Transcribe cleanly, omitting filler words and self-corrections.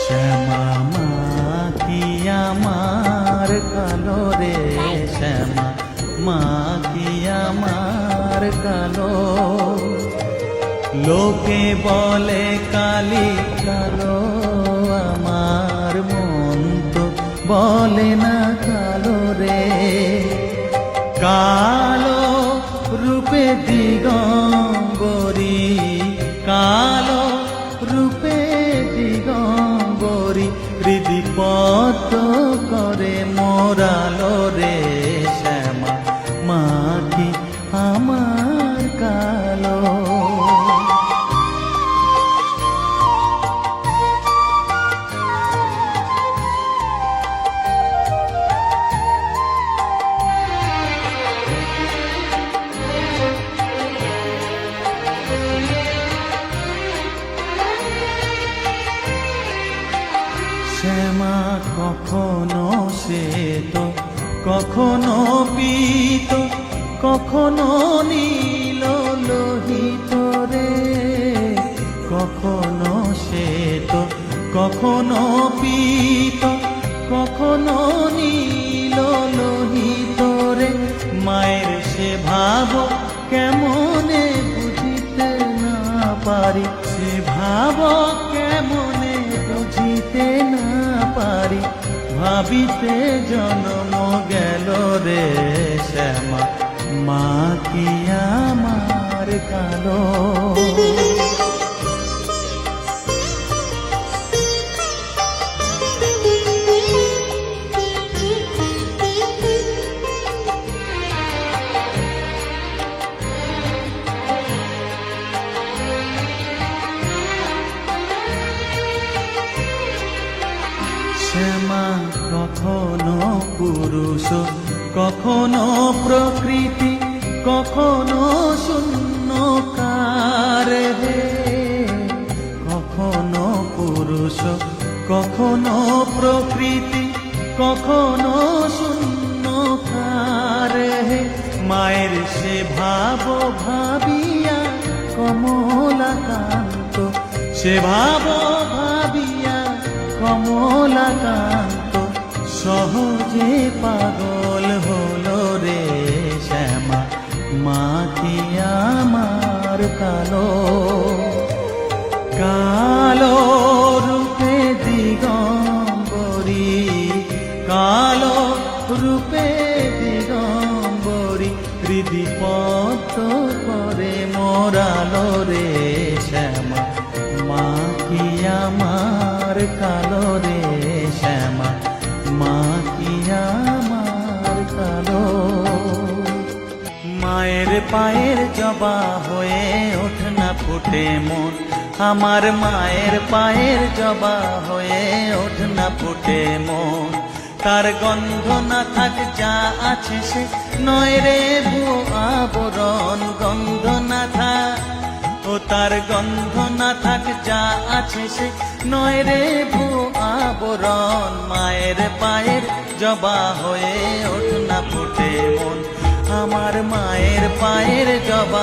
শ্যামা মা কি আমার কালো রে, শ্যামা মা কি আমার কালো। লোকে বলে কালি কালো, আমার মন তো বলে না কালো রে। কালো রূপে দিগম্বরী, কালো রূপে দিগম্বরী, হৃদিপত করে মোরালো রে। শ্যামা মা কি আমার কালো। শ্যামা কখনো শ্বেত, কখনো পীত, কখনো নীল লোহিত রে। কখনো শ্বেত, কখনো পীত, কখনো নীল লোহিত রে। মায়ের সে ভাব কেমনে বুঝিতে না পারি, সে ভাব কেমনে বুঝিতে না পারি, ভাবিতে জন্ম গেল রে। শ্যামা মা কি আমার কালো। শ্যামা কখনো পুরুষ, কখনো প্রকৃতি, কখনো শূন্যকার হে। কখনো পুরুষ, কখনো প্রকৃতি, কখনো শূন্যকার হে। মায়ের সে ভাব ভাবিয়া কমলাকান্ত, সে ভাব ভাবিয়া কমলাকান্ত সহজে পাগল হলো রে। শ্যামা মা কি আমার কালো। কালো রূপে দিগম্বরী, কালো রূপে দিগম্বরী, হৃদিপত করে মোরালো রে। শ্যামা মা কি আমার কালো রে। শ্যামা মা কি আমার কালো। মায়ের পায়ের জবা হয়ে ওঠ না ফুটে মন, আমার মায়ের পায়ের জবা হয়ে ওঠ না ফুটে মন। তার গন্ধ না থাক যা আছে সে নয় রে ভুয়ো আবরণ, গন্ধ না থাক ও তার গন্ধ না থাক যা আছে সে নয় রে ভুয়ো আবরণ। মায়ের পায়ের জবা হয়ে ওঠ না ফুটে মন, আমার মায়ের পায়ের জবা।